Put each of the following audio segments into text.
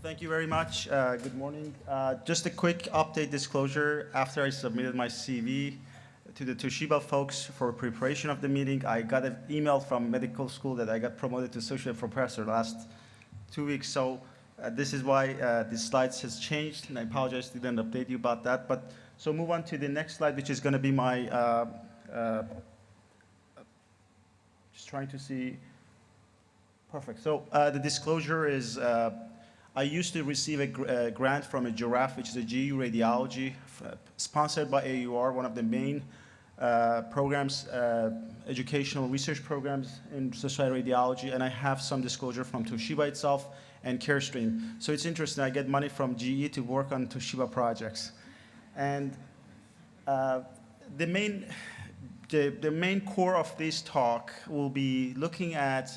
Well, thank you very much. Good morning. Just a quick update disclosure. After I submitted my CV to the Toshiba folks for preparation of the meeting, I got an email from medical school that I got promoted to associate professor last 2 weeks. So this is why the slides has changed, and I apologize didn't update you about that. But so move on to the next slide, which is going to be my just trying to see. Perfect. So the disclosure is I used to receive a grant from a Giraffe, which is a GU radiology, sponsored by AUR, one of the main programs, educational research programs in society radiology, and I have some disclosure from Toshiba itself and CareStream. So it's interesting, I get money from GE to work on Toshiba projects. And the main core of this talk will be looking at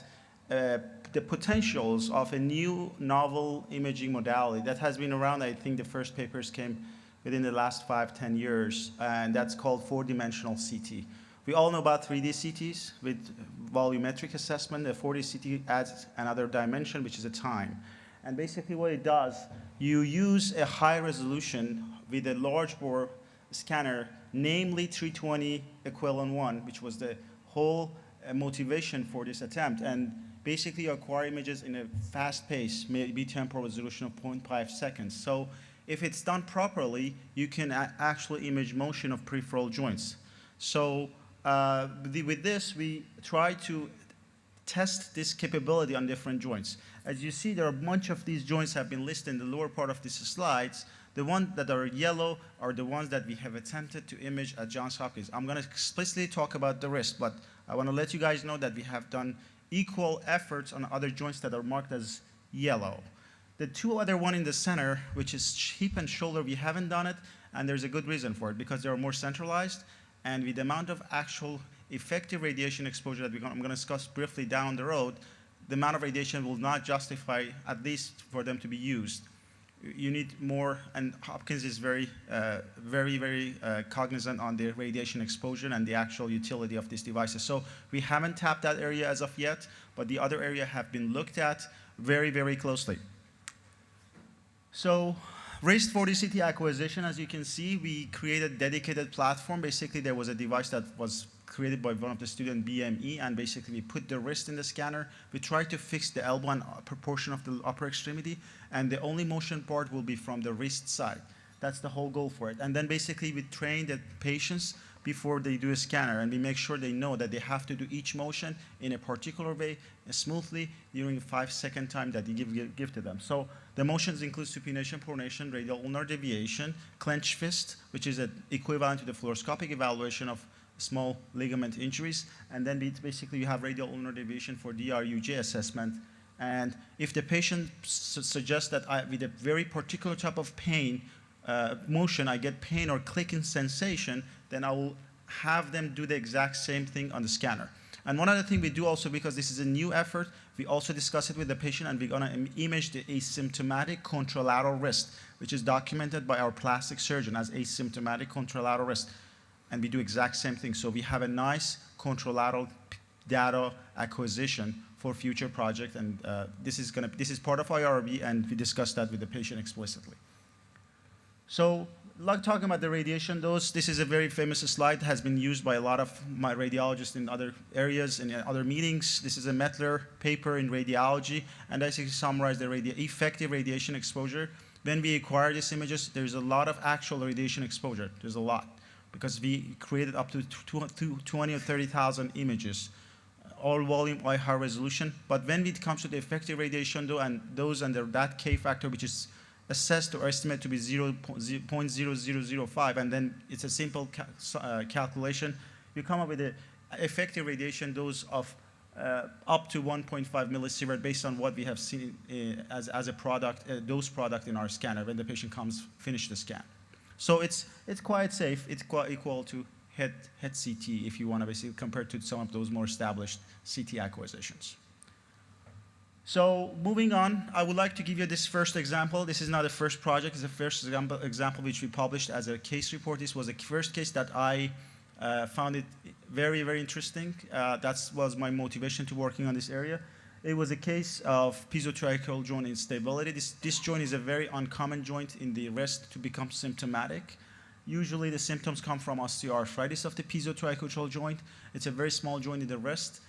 the potentials of a new novel imaging modality that has been around. I think the first papers came within the last 5-10 years, and that's called four-dimensional CT. We all know about 3D CTs with volumetric assessment. The 4D CT adds another dimension, which is a time. And basically what it does, you use a high resolution with a large bore scanner, namely 320 equivalent 1, which was the whole motivation for this attempt. And basically, you acquire images in a fast pace, maybe temporal resolution of 0.5 seconds. So if it's done properly, you can actually image motion of peripheral joints. So with this, we try to test this capability on different joints. As you see, there are a bunch of these joints have been listed in the lower part of these slides. The ones that are yellow are the ones that we have attempted to image at Johns Hopkins. I'm going to explicitly talk about the wrist, but I want to let you guys know that we have done equal efforts on other joints that are marked as yellow. The two other one in the center, which is hip and shoulder, we haven't done it, and there's a good reason for it, because they are more centralized, and with the amount of actual effective radiation exposure that I'm going to discuss briefly down the road, the amount of radiation will not justify, at least for them to be used. You need more, and Hopkins is very cognizant on the radiation exposure and the actual utility of these devices. So we haven't tapped that area as of yet, but the other area have been looked at very closely. So wrist 4D CT acquisition, as you can see, we created a dedicated platform. Basically, there was a device that was created by one of the students, BME, and basically we put the wrist in the scanner. We tried to fix the elbow and proportion of the upper extremity, and the only motion part will be from the wrist side. That's the whole goal for it. And then basically we train the patients before they do a scanner, and we make sure they know that they have to do each motion in a particular way, smoothly, during a 5-second time that you give to them. So the motions include supination, pronation, radial ulnar deviation, clenched fist, which is equivalent to the fluoroscopic evaluation of small ligament injuries, and then basically you have radial ulnar deviation for DRUJ assessment. And if the patient suggests that with a very particular type of pain, motion, I get pain or clicking sensation, then I will have them do the exact same thing on the scanner. And one other thing we do also, because this is a new effort, we also discuss it with the patient, and we're going to image the asymptomatic contralateral wrist, which is documented by our plastic surgeon as asymptomatic contralateral wrist. And we do exact same thing. So we have a nice contralateral data acquisition for future project, and this is part of IRB, and we discussed that with the patient explicitly. So, like talking about the radiation dose, this is a very famous slide, has been used by a lot of my radiologists in other areas, in other meetings. This is a Mettler paper in radiology, and basically summarize the effective radiation exposure. When we acquire these images, there's a lot of actual radiation exposure. There's a lot, because we created up to 20 or 30,000 images, all volume, high resolution. But when it comes to the effective radiation, though, and those under that K factor, which is assessed or estimated to be 0.0005, and then it's a simple calculation, you come up with an effective radiation dose of up to 1.5 millisievert based on what we have seen as a product, a dose product in our scanner when the patient finish the scan. So it's quite safe. It's quite equal to head CT if you want to basically compare to some of those more established CT acquisitions. So moving on, I would like to give you this first example. This is not the first project. It's the first example which we published as a case report. This was the first case that I found it very interesting. That was my motivation to working on this area. It was a case of piezotracheal joint instability. This joint is a very uncommon joint in the wrist to become symptomatic. Usually the symptoms come from osteoarthritis of the piezotracheal joint. It's a very small joint in the wrist,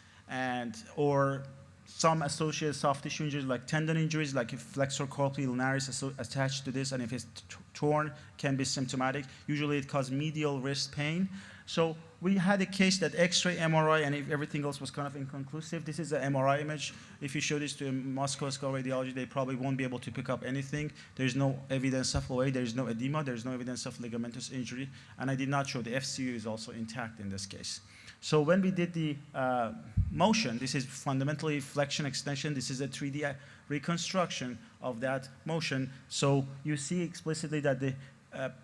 or some associated soft tissue injuries like tendon injuries, like if flexor carpi ulnaris attached to this, and if it's torn, can be symptomatic. Usually it causes medial wrist pain. So we had a case that X-ray, MRI, and if everything else was kind of inconclusive. This is an MRI image. If you show this to a musculoskeletal radiology, they probably won't be able to pick up anything. There's no evidence of OA, there's no edema, there's no evidence of ligamentous injury, and I did not show the FCU is also intact in this case. So when we did the motion, this is fundamentally flexion extension. This is a 3D reconstruction of that motion. So you see explicitly that the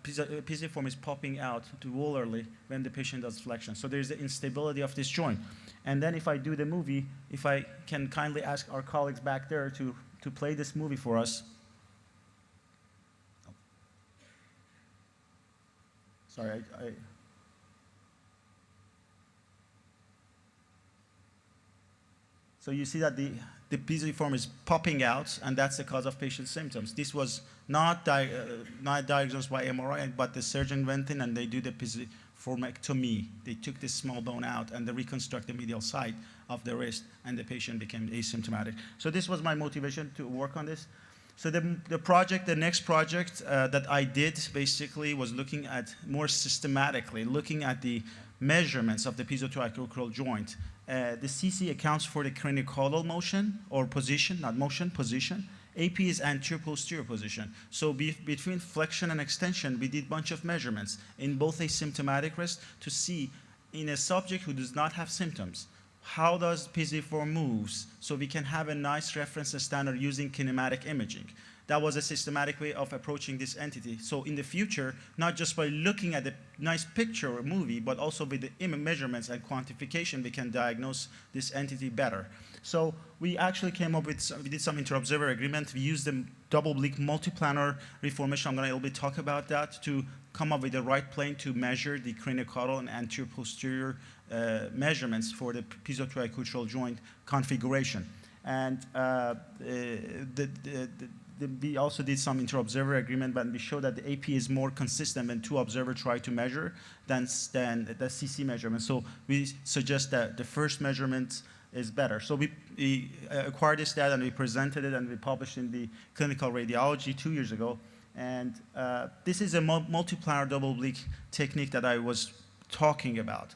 pisiform is popping out volarly when the patient does flexion. So there's the instability of this joint. And then if I do the movie, if I can kindly ask our colleagues back there to play this movie for us. Sorry, So you see that the pisiform is popping out, and that's the cause of patient symptoms. This was not diagnosed by MRI, but the surgeon went in and they do the pisiformectomy. They took this small bone out and they reconstruct the medial side of the wrist, and the patient became asymptomatic. So this was my motivation to work on this. So the next project that I did basically was looking at more systematically, looking at the measurements of the piezotracheal joint. The CC accounts for the craniocaudal motion or position, not motion, position. AP is anterior-posterior position. So between flexion and extension, we did a bunch of measurements in both asymptomatic wrist to see in a subject who does not have symptoms, how does pisiform moves, so we can have a nice reference standard using kinematic imaging. That was a systematic way of approaching this entity. So in the future, not just by looking at a nice picture or movie, but also with the measurements and quantification, we can diagnose this entity better. So we actually came up with, we did some inter-observer agreement. We used the double oblique multiplanar reformation. I'm going to a little bit talk about that to come up with the right plane to measure the craniocaudal and anterior-posterior measurements for the piezotracheal joint configuration. And we also did some inter-observer agreement, but we showed that the AP is more consistent when two observers try to measure than the CC measurement. So we suggest that the first measurement is better. So we acquired this data and we presented it and we published in the Clinical Radiology 2 years ago. And this is a multiplanar double oblique technique that I was talking about.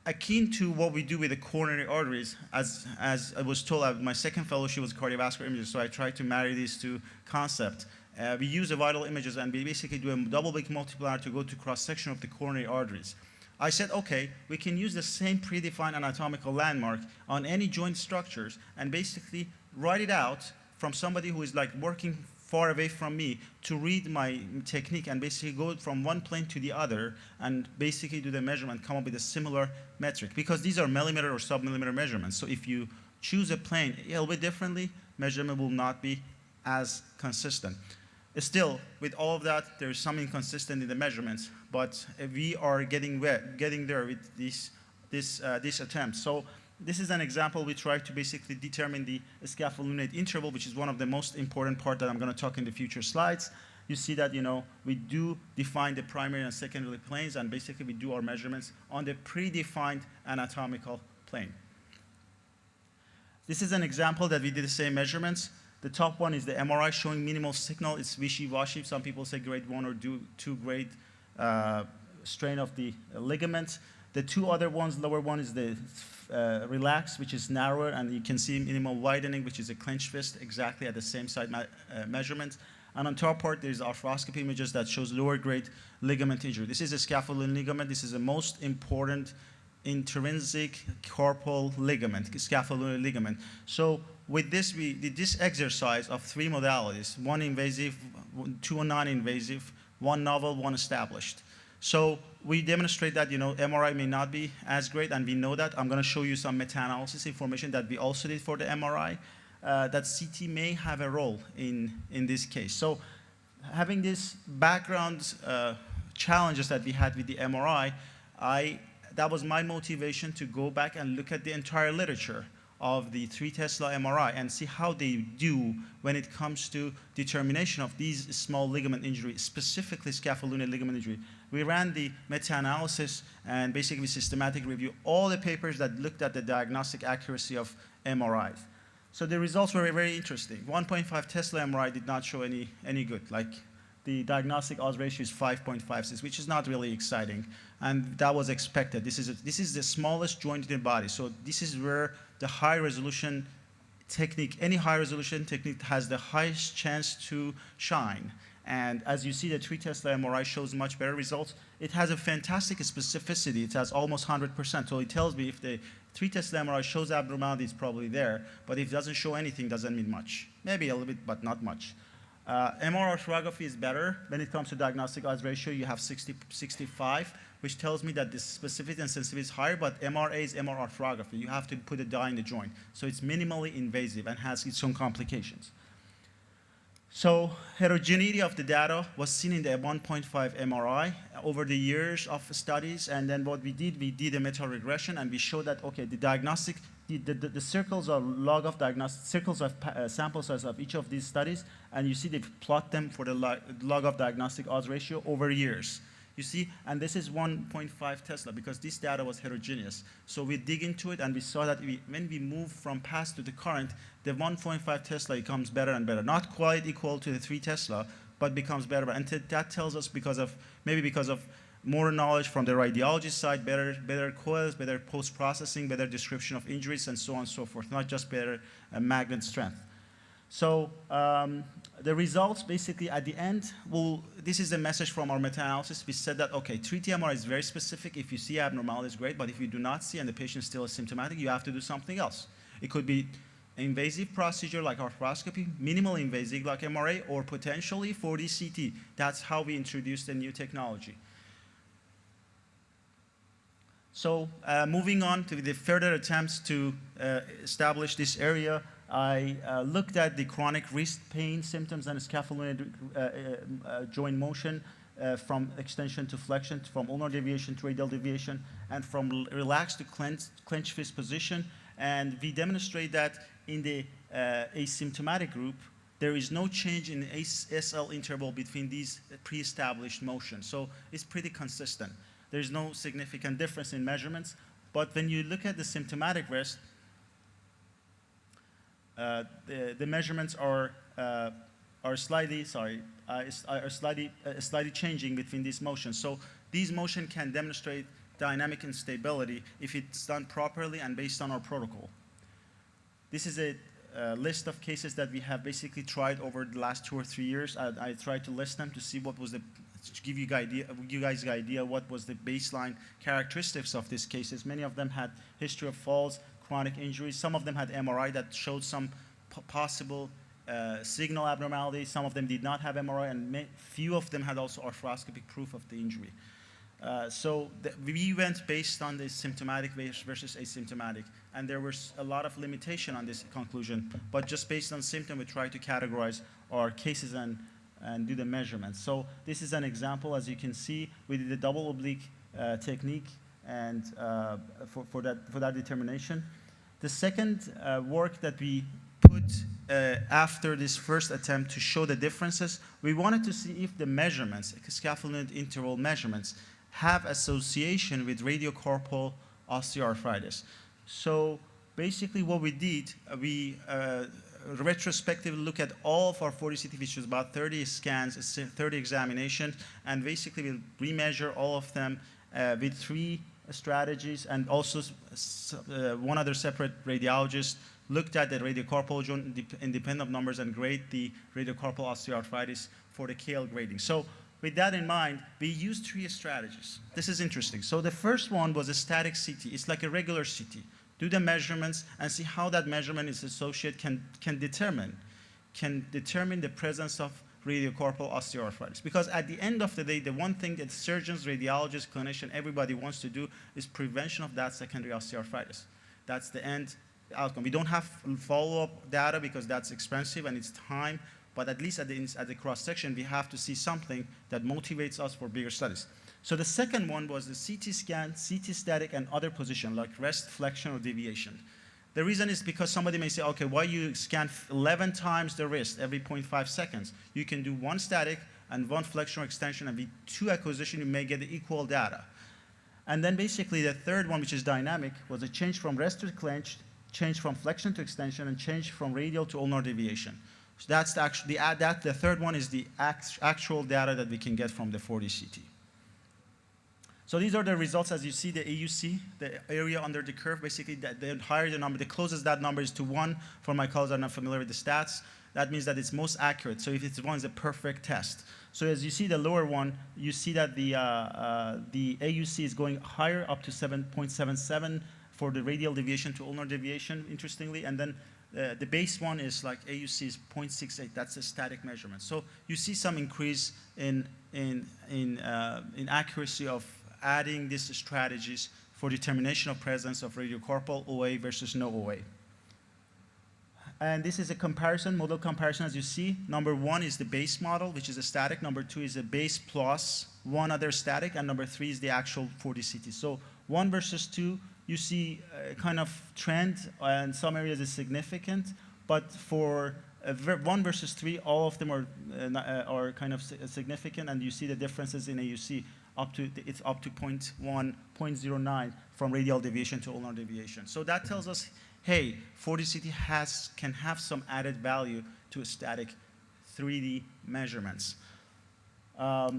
Akin to what we do with the coronary arteries, as I was told, my second fellowship was cardiovascular images, so I tried to marry these two concepts. We use the vital images and we basically do a double oblique multiplanar to go to cross-section of the coronary arteries. I said, okay, we can use the same predefined anatomical landmark on any joint structures and basically write it out from somebody who is like working far away from me to read my technique and basically go from one plane to the other and basically do the measurement, come up with a similar metric. Because these are millimeter or sub-millimeter measurements. So if you choose a plane a little bit differently, measurement will not be as consistent. Still, with all of that, there's some inconsistent in the measurements, but we are getting there with this attempt. So this is an example. We try to basically determine the scapholunate interval, which is one of the most important part that I'm going to talk in the future slides. You see that, we do define the primary and secondary planes, and basically we do our measurements on the predefined anatomical plane. This is an example that we did the same measurements. The top one is the MRI showing minimal signal. It's wishy-washy. Some people say grade 1 or 2 grade strain of the ligament. The two other ones, lower one is the relaxed, which is narrower, and you can see minimal widening, which is a clenched fist, exactly at the same side measurement. And on top part, there's arthroscopy images that shows lower grade ligament injury. This is a scapholunate ligament. This is the most important intrinsic carpal ligament, scapholunate ligament. So with this, we did this exercise of 3 modalities, 1 invasive, 2 non-invasive, 1 novel, 1 established. So we demonstrate that, MRI may not be as great, and we know that. I'm going to show you some meta-analysis information that we also did for the MRI, that CT may have a role in this case. So having this background challenges that we had with the MRI, that was my motivation to go back and look at the entire literature of the 3 Tesla MRI and see how they do when it comes to determination of these small ligament injury, specifically scaphoidal ligament injury. We ran the meta-analysis and basically systematic review all the papers that looked at the diagnostic accuracy of MRIs. So the results were very interesting. 1.5 Tesla MRI did not show any good. Like the diagnostic odds ratio is 5.56, which is not really exciting, and that was expected. This is the smallest joint in the body, so this is where the high-resolution technique, any high-resolution technique has the highest chance to shine. And as you see, the 3 Tesla MRI shows much better results. It has a fantastic specificity. It has almost 100%. So it tells me if the 3 Tesla MRI shows abnormality, it's probably there. But if it doesn't show anything, doesn't mean much. Maybe a little bit, but not much. MR arthrography is better. When it comes to diagnostic odds ratio, you have 65, which tells me that the specificity and sensitivity is higher, but MRA is MR arthrography. You have to put a dye in the joint. So it's minimally invasive and has its own complications. So heterogeneity of the data was seen in the 1.5 MRI over the years of studies, and then what we did a meta-regression, and we showed that, okay, the diagnostic, the circles are log of diagnostic, circles of sample size of each of these studies, and you see they plot them for the log of diagnostic odds ratio over years. You see, and this is 1.5 Tesla because this data was heterogeneous. So we dig into it and we saw that when we move from past to the current, the 1.5 Tesla becomes better and better. Not quite equal to the 3 Tesla, but becomes better. And that tells us maybe because of more knowledge from the radiology side, better coils, better post-processing, better description of injuries, and so on and so forth, not just better magnet strength. So the results basically at the end, this is the message from our meta-analysis. We said that, okay, 3T MRI is very specific. If you see abnormalities, great. But if you do not see and the patient is still asymptomatic, you have to do something else. It could be invasive procedure like arthroscopy, minimal invasive like MRA, or potentially 4D CT. That's how we introduced the new technology. So moving on to the further attempts to establish this area, I looked at the chronic wrist pain symptoms and scaphoidal joint motion from extension to flexion, from ulnar deviation to radial deviation, and from relaxed to clenched fist position. And we demonstrate that in the asymptomatic group, there is no change in the SL interval between these pre-established motions. So it's pretty consistent. There's no significant difference in measurements. But when you look at the symptomatic wrist, the measurements are slightly changing between these motions. So these motions can demonstrate dynamic instability if it's done properly and based on our protocol. This is a list of cases that we have basically tried over the last 2 or 3 years. I tried to list them to see what was to give you guys an idea what was the baseline characteristics of these cases. Many of them had history of falls, chronic injuries. Some of them had MRI that showed some possible signal abnormalities. Some of them did not have MRI, and few of them had also arthroscopic proof of the injury. So we went based on the symptomatic versus asymptomatic, and there was a lot of limitation on this conclusion. But just based on symptom, we tried to categorize our cases and do the measurements. So this is an example. As you can see, we did a double oblique technique and for that determination. The second work that we put after this first attempt to show the differences, we wanted to see if the measurements, scaphoidal interval measurements, have association with radiocarpal osteoarthritis. So basically what we did, we retrospectively look at all of our 4D CT, which was about 30 scans, 30 examinations, and basically we remeasure all of them with 3 strategies, and also one other separate radiologist looked at the radiocarpal joint independent numbers and grade the radiocarpal osteoarthritis for the KL grading. So with that in mind, we used 3 strategies. This is interesting. So the first one was a static CT. It's like a regular CT. Do the measurements and see how that measurement is associated, can determine the presence of radiocarpal osteoarthritis. Because at the end of the day, the one thing that surgeons, radiologists, clinicians, everybody wants to do is prevention of that secondary osteoarthritis. That's the end outcome. We don't have follow-up data because that's expensive and it's time, but at least at the cross-section, we have to see something that motivates us for bigger studies. So the second one was the CT scan, CT static, and other position like rest, flexion, or deviation. The reason is because somebody may say, okay, why you scan 11 times the wrist every 0.5 seconds? You can do one static and one flexion or extension, and with 2 acquisition, you may get the equal data. And then basically the third one, which is dynamic, was a change from rest to clench, change from flexion to extension, and change from radial to ulnar deviation. So that's the third one is the actual data that we can get from the 4D CT. So these are the results. As you see, the AUC, the area under the curve, basically the higher the number, the closest that number is to 1. For my colleagues that are not familiar with the stats, that means that it's most accurate. So if it's 1, it's a perfect test. So as you see the lower one, you see that the AUC is going higher, up to 7.77 for the radial deviation to ulnar deviation, interestingly. And then the base one is like AUC is 0.68. That's a static measurement. So you see some increase in accuracy of adding these strategies for determination of presence of radiocorpal OA versus no OA. And this is a comparison, model comparison, as you see. Number 1 is the base model, which is a static. Number 2 is a base plus 1 other static. And number 3 is the actual 4D CT. So 1 versus 2, you see a kind of trend, and some areas is significant. But for 1 versus 3, all of them are kind of significant, and you see the differences in AUC. It's up to 0.1, 0.09 from radial deviation to ulnar deviation. So that tells us, hey, 4D CT can have some added value to a static 3D measurements.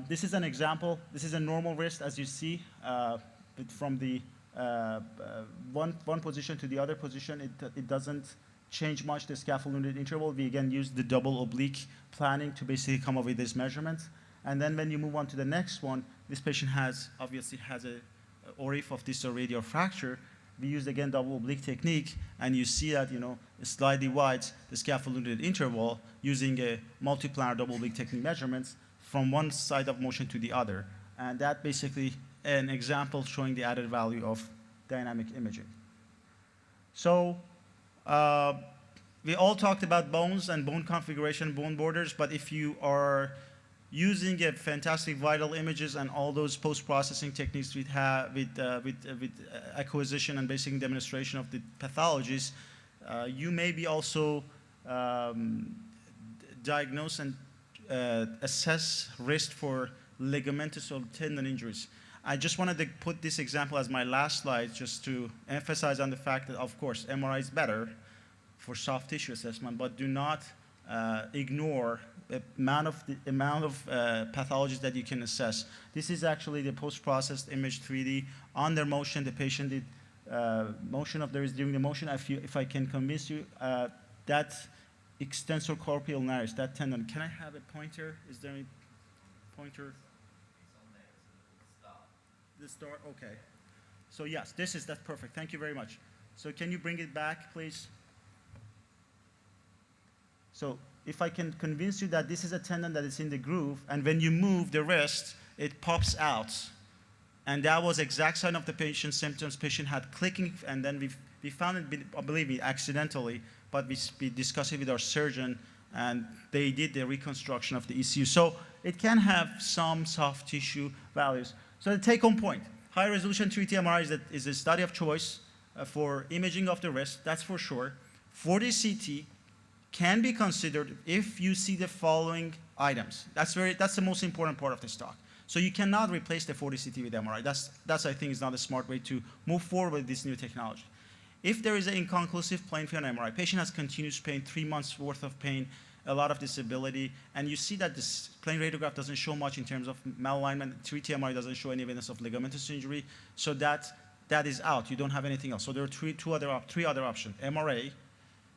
This is an example. This is a normal wrist, as you see, from the one position to the other position. It doesn't change much the scaffold unit interval. We again use the double oblique planning to basically come up with these measurements. And then when you move on to the next one, this patient obviously has a ORIF of distal radial fracture. We used again double oblique technique, and you see that slightly wide the scaffold unit interval using a multiplanar double oblique technique measurements from one side of motion to the other. And that basically an example showing the added value of dynamic imaging. So we all talked about bones and bone configuration, bone borders, but if you are using a fantastic vital images and all those post-processing techniques we have with acquisition and basic demonstration of the pathologies, you may be also diagnose and assess risk for ligamentous or tendon injuries. I just wanted to put this example as my last slide just to emphasize on the fact that, of course, MRI is better for soft tissue assessment, but do not ignore the amount of pathologies that you can assess. This is actually the post-processed image 3D. Under motion, the patient did motion of the wrist during the motion. If I can convince you, that extensor carpi ulnaris, that tendon. Can I have a pointer? Is there any pointer? The start, okay. So yes, that's perfect. Thank you very much. So can you bring it back, please? So if I can convince you that this is a tendon that is in the groove, and when you move the wrist, it pops out. And that was exact sign of the patient's symptoms. Patient had clicking, and then we found it, I believe it accidentally, but we discussed it with our surgeon, and they did the reconstruction of the ECU. So it can have some soft tissue values. So the take-home point, high-resolution 3D MRI is a study of choice for imaging of the wrist, that's for sure. 4D CT can be considered if you see the following items. That's the most important part of this talk. So you cannot replace the 4D CT with MRI. That's I think is not a smart way to move forward with this new technology. If there is an inconclusive plain field MRI, patient has continuous pain, 3 months worth of pain, a lot of disability, and you see that this plain radiograph doesn't show much in terms of malalignment. 3D MRI doesn't show any evidence of ligamentous injury, so that is out. You don't have anything else. So there are three other options: MRA,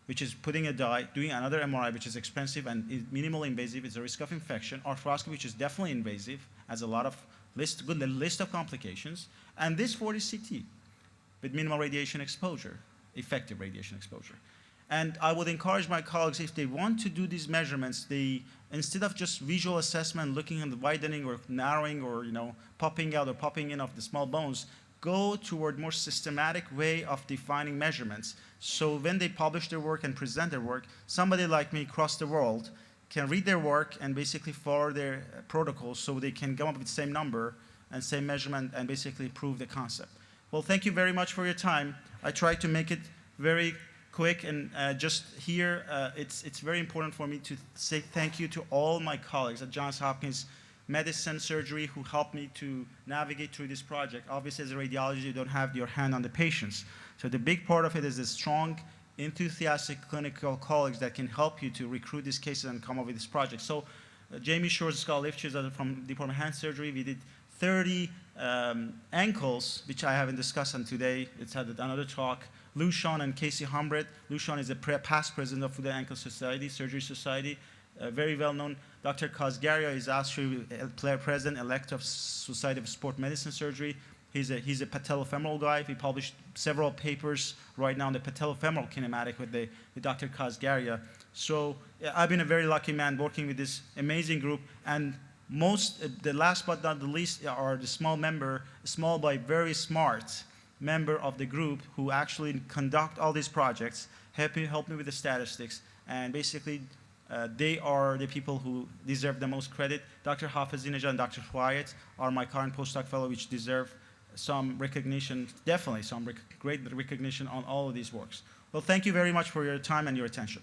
which is putting a dye, doing another MRI, which is expensive and is minimally invasive. It's a risk of infection. Arthroscopy, which is definitely invasive, has a lot of good list of complications, and this 4D CT with minimal radiation exposure, effective radiation exposure. And I would encourage my colleagues, if they want to do these measurements, instead of just visual assessment, looking at the widening or narrowing or popping out or popping in of the small bones, go toward more systematic way of defining measurements. So when they publish their work and present their work, somebody like me across the world can read their work and basically follow their protocols so they can come up with the same number and same measurement and basically prove the concept. Well, thank you very much for your time. I tried to make it very quick, and just here, it's very important for me to say thank you to all my colleagues at Johns Hopkins Medicine Surgery who helped me to navigate through this project. Obviously, as a radiologist, you don't have your hand on the patients. So the big part of it is the strong, enthusiastic clinical colleagues that can help you to recruit these cases and come up with this project. So Jamie Shores, Scott Lifchitz from Department of Hand Surgery, we did 30 ankles, which I haven't discussed on today. It's had another talk. Lou Sean and Casey Humbret. Lou Sean is a past president of Foot and Ankle Society, Surgery Society, very well known. Dr. Kazgaria is actually president-elect of Society of Sport Medicine Surgery. He's a patellofemoral guy. He published several papers right now on the patellofemoral kinematic with Dr. Kazgaria. So I've been a very lucky man working with this amazing group. And the last but not the least are the small but very smart member of the group who actually conduct all these projects, help me with the statistics, and basically they are the people who deserve the most credit. Dr. Hafezinejad and Dr. Wyatt are my current postdoc fellow, which deserve some recognition, definitely some great recognition on all of these works. Well, thank you very much for your time and your attention.